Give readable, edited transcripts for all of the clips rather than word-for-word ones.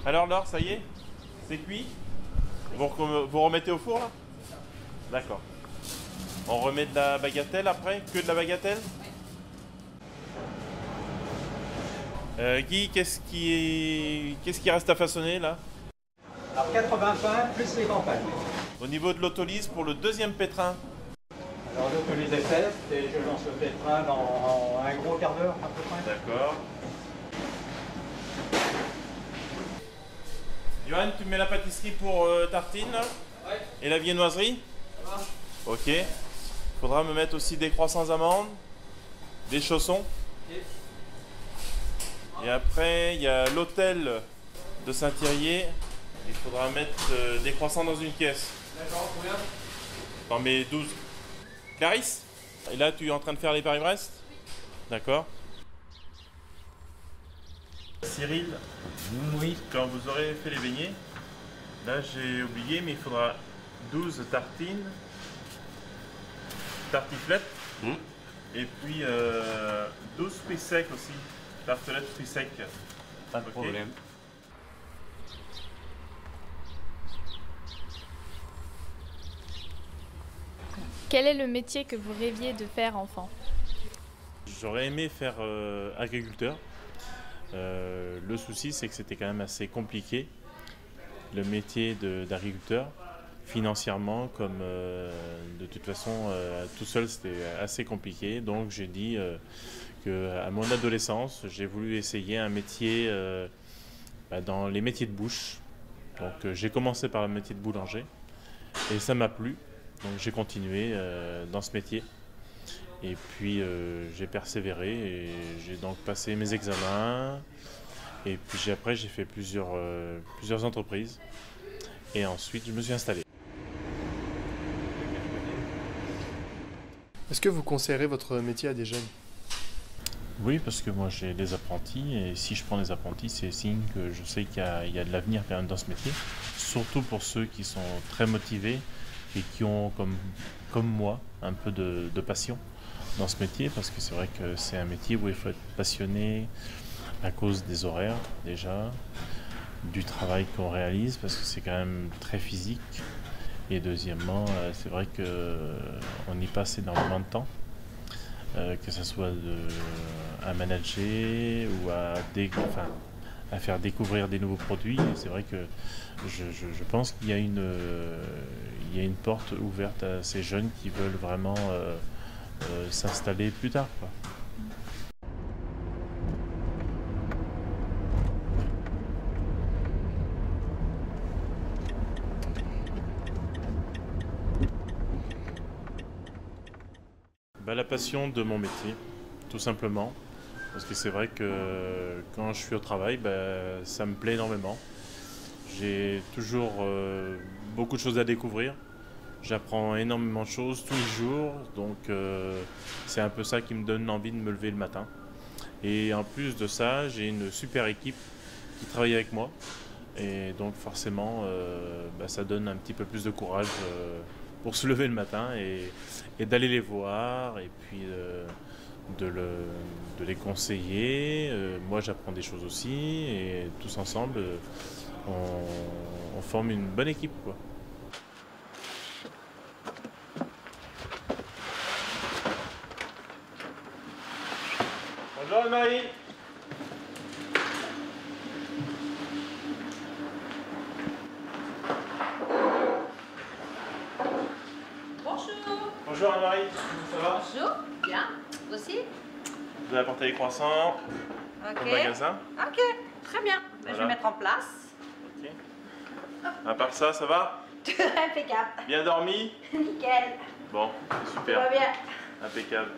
Alors Laure, ça y est? C'est cuit? Vous remettez au four là? D'accord. On remet de la bagatelle après? Que de la bagatelle? Guy, qu'est-ce qui reste à façonner là? Alors 80 pains plus les campagnes. Au niveau de l'autolyse pour le deuxième pétrin. Alors l'autolyse est faite et je lance le pétrin dans un gros quart d'heure à peu près. D'accord. Johan, tu mets la pâtisserie pour tartine là? Ouais. Et la viennoiserie? Ça va. Ok. Faudra me mettre aussi des croissants amandes, des chaussons. Ok. Et après, il y a l'hôtel de Saint-Thirier. Il faudra mettre des croissants dans une caisse. D'accord, combien? T'en mets 12. Clarisse? Et là, tu es en train de faire les Paris-Brest? D'accord. Cyril, Oui. quand vous aurez fait les beignets, là j'ai oublié, mais il faudra 12 tartines, tartiflettes, et puis 12 fruits secs aussi, tartelettes fruits secs. Pas de problème. Quel est le métier que vous rêviez de faire enfant? J'aurais aimé faire agriculteur. Le souci, c'est que c'était quand même assez compliqué, le métier d'agriculteur, financièrement, comme de toute façon, tout seul, c'était assez compliqué. Donc j'ai dit qu'à mon adolescence, j'ai voulu essayer un métier dans les métiers de bouche. Donc j'ai commencé par le métier de boulanger et ça m'a plu. Donc j'ai continué dans ce métier. Et puis j'ai persévéré et j'ai donc passé mes examens. Et puis après j'ai fait plusieurs entreprises. Et ensuite je me suis installé. Est-ce que vous conseillerez votre métier à des jeunes? Oui, parce que moi j'ai des apprentis. Et si je prends des apprentis, c'est signe que je sais qu'il y a de l'avenir quand même dans ce métier. Surtout pour ceux qui sont très motivés et qui ont comme moi un peu de passion dans ce métier, parce que c'est vrai que c'est un métier où il faut être passionné à cause des horaires déjà, du travail qu'on réalise, parce que c'est quand même très physique, et deuxièmement c'est vrai qu'on y passe énormément de temps, que ce soit à manager ou à faire découvrir des nouveaux produits. Et c'est vrai que je pense qu'il y a une porte ouverte à ces jeunes qui veulent vraiment s'installer plus tard, quoi. La passion de mon métier, tout simplement. Parce que c'est vrai que quand je suis au travail, ça me plaît énormément. J'ai toujours beaucoup de choses à découvrir. J'apprends énormément de choses tous les jours, donc c'est un peu ça qui me donne envie de me lever le matin. Et en plus de ça, j'ai une super équipe qui travaille avec moi. Et donc forcément, ça donne un petit peu plus de courage pour se lever le matin et d'aller les voir et puis de les conseiller. Moi, j'apprends des choses aussi et tous ensemble, on forme une bonne équipe, quoi. Bonjour Anne-Marie. Bonjour. Bonjour Anne-Marie, ça va? Bonjour, bien. Vous aussi? Vous avez apporté les croissants au magasin. Ok, très bien. Voilà. Je vais mettre en place. Ok. À part ça, ça va? Impeccable. Bien dormi? Nickel. Bon, c'est Tout super. va bien. Impeccable.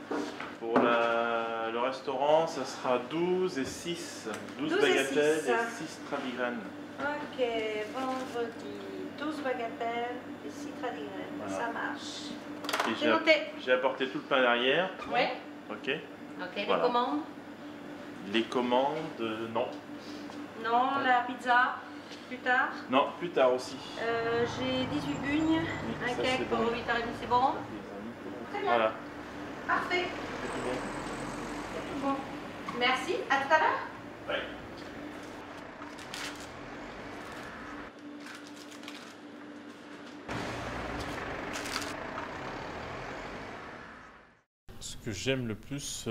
Pour le restaurant, ça sera 12 et 6. 12 12 et bagatelles 6. et 6 tradigraines. Ok, vendredi, 12 bagatelles et 6 tradigraines. Voilà. Ça marche. Et J'ai noté. j'ai apporté tout le pain derrière. Oui. Ok. Ok, Voilà. les commandes? Les commandes, non. Non, la pizza, plus tard. Non, plus tard aussi. J'ai 18 bugnes, Oui, un ça, cake c'est pour bon. 8h30, c'est bon? Très bien. Voilà. Parfait. C'est tout bon. C'est tout bon. Merci, à tout à l'heure. Ouais. Ce que j'aime le plus,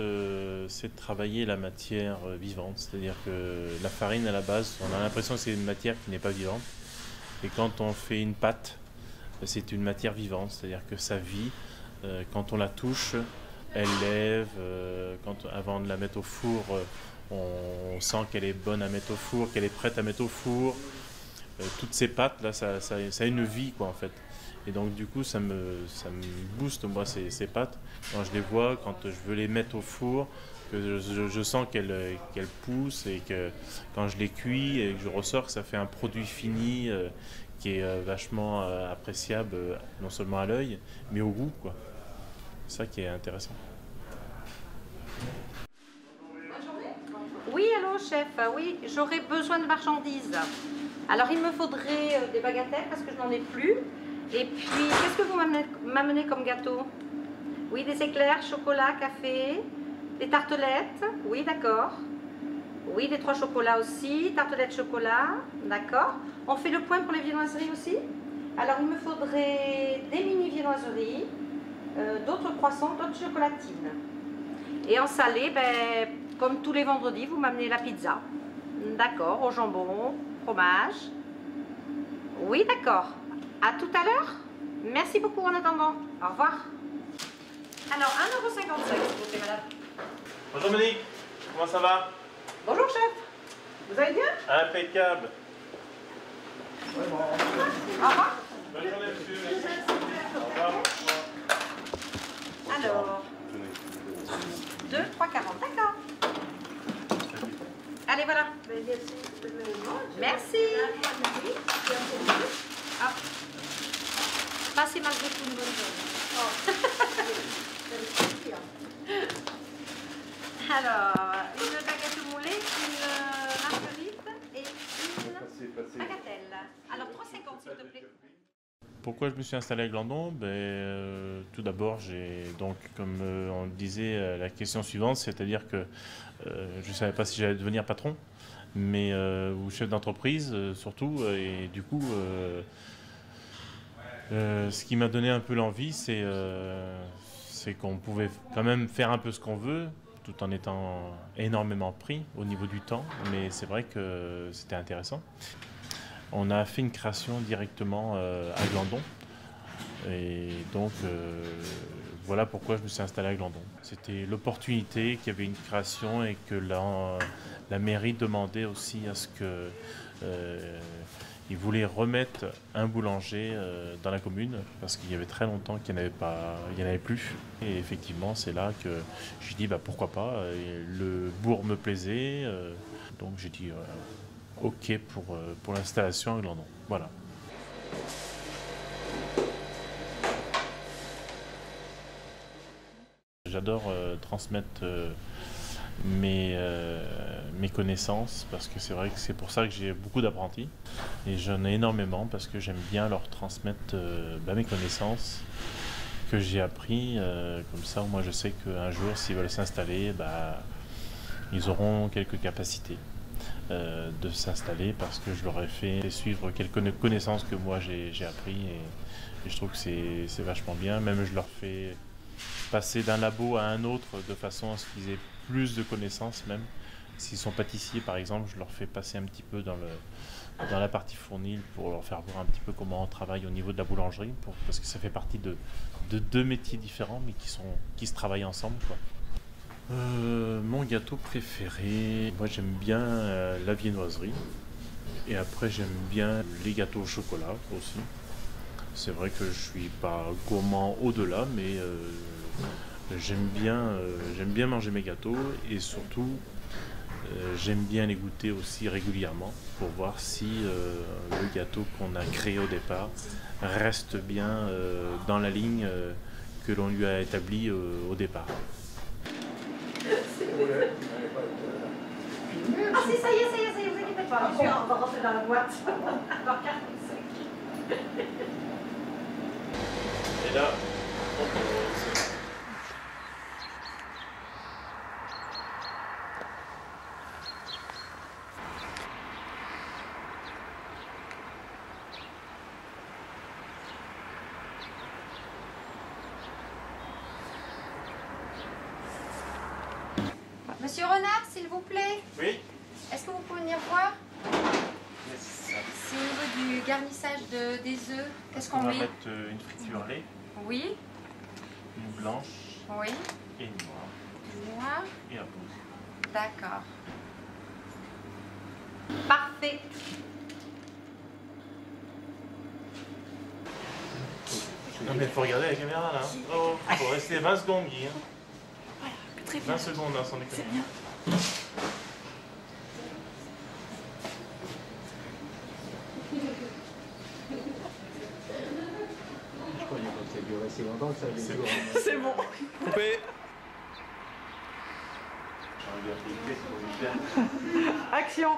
c'est de travailler la matière vivante. C'est-à-dire que la farine, à la base, on a l'impression que c'est une matière qui n'est pas vivante. Et quand on fait une pâte, c'est une matière vivante. C'est-à-dire que ça vit. Quand on la touche, elle lève. Avant de la mettre au four, on sent qu'elle est bonne à mettre au four, qu'elle est prête à mettre au four. Toutes ces pâtes, là, ça a une vie, quoi, en fait. Et donc du coup ça me booste moi ces pâtes quand je les vois, quand je veux les mettre au four, que je sens qu'elles poussent et que quand je les cuis et que je ressors que ça fait un produit fini qui est vachement appréciable non seulement à l'œil mais au goût quoi. C'est ça qui est intéressant. Oui, allô, chef. Oui, j'aurais besoin de marchandises. Alors, il me faudrait des bagatelles parce que je n'en ai plus. Et puis, qu'est-ce que vous m'amenez comme gâteau? Oui, des éclairs, chocolat, café, des tartelettes. Oui, d'accord. Oui, des 3 chocolats aussi, tartelettes chocolat. D'accord. On fait le point pour les viennoiseries aussi? Alors, il me faudrait des mini viennoiseries, d'autres croissants, d'autres chocolatines. Et en salé, ben, comme tous les vendredis, vous m'amenez la pizza. D'accord, au jambon, fromage. Oui, d'accord. À tout à l'heure. Merci beaucoup en attendant. Au revoir. Alors, 1,55 €, s'il vous plaît, madame. Bonjour Monique, comment ça va? Bonjour, chef. Vous allez bien? Impeccable. Au revoir. Bonne journée monsieur. Au revoir. Alors, 2, 3,40, d'accord. Allez, voilà. Merci. Ah. Passez malgré tout une bonne journée. Alors, une baguette moulée, une marguerite et une bagatelle. Alors, 3,50 s'il te plaît. Pourquoi je me suis installé à Glandon? Tout d'abord, j'ai donc, comme on le disait, la question suivante, c'est-à-dire que je ne savais pas si j'allais devenir patron, mais ou chef d'entreprise surtout, et du coup, ce qui m'a donné un peu l'envie, c'est qu'on pouvait quand même faire un peu ce qu'on veut, tout en étant énormément pris au niveau du temps, mais c'est vrai que c'était intéressant. On a fait une création directement à Glandon. Et donc, voilà pourquoi je me suis installé à Glandon. C'était l'opportunité qu'il y avait une création et que la mairie demandait aussi à ce que ils voulaient remettre un boulanger dans la commune parce qu'il y avait très longtemps qu'il n'y en avait plus. Et effectivement, c'est là que j'ai dit pourquoi pas. Et le bourg me plaisait, donc j'ai dit OK pour l'installation à Glandon. Voilà. J'adore transmettre mes connaissances parce que c'est vrai que c'est pour ça que j'ai beaucoup d'apprentis et j'en ai énormément parce que j'aime bien leur transmettre mes connaissances que j'ai appris. Comme ça, moi je sais qu'un jour, s'ils veulent s'installer, ils auront quelques capacités de s'installer parce que je leur ai fait suivre quelques connaissances que moi j'ai appris et je trouve que c'est vachement bien. Même je leur fais passer d'un labo à un autre de façon à ce qu'ils aient plus de connaissances même. S'ils sont pâtissiers par exemple, je leur fais passer un petit peu dans la partie fournile pour leur faire voir un petit peu comment on travaille au niveau de la boulangerie parce que ça fait partie de 2 métiers différents mais qui se travaillent ensemble quoi. Mon gâteau préféré, moi j'aime bien la viennoiserie et après j'aime bien les gâteaux au chocolat aussi. C'est vrai que je suis pas gourmand au-delà mais j'aime bien manger mes gâteaux et surtout j'aime bien les goûter aussi régulièrement pour voir si le gâteau qu'on a créé au départ reste bien dans la ligne que l'on lui a établie au départ. Ah si, ça y est, vous inquiétez pas. On va rentrer dans la boîte. Dans 45. Et là, Monsieur Renard, s'il vous plaît, Oui. est-ce que vous pouvez venir voir? Yes. C'est au niveau du garnissage des œufs. Qu'est-ce On qu'on va met? mettre une friture lait, Oui, une blanche oui, et une noire. noir. Et un rouge. D'accord. Parfait. Non mais il faut regarder la caméra là. Oh, faut rester 20 secondes Guy. Hein. 20 secondes hein, sans déconner. Je croyais pas que ça durait si longtemps que ça allait C'est durer. C'est bon. Coupé. Regarde les têtes pour les faire. Action.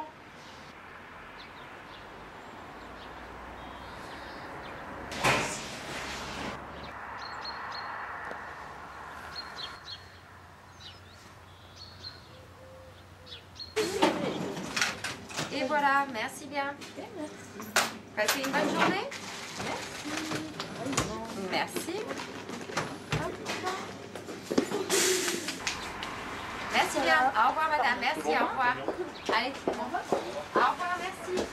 Et voilà, merci bien. Passez une bonne journée. Merci. Merci bien. Au revoir madame, merci, au revoir. Allez, au revoir, merci.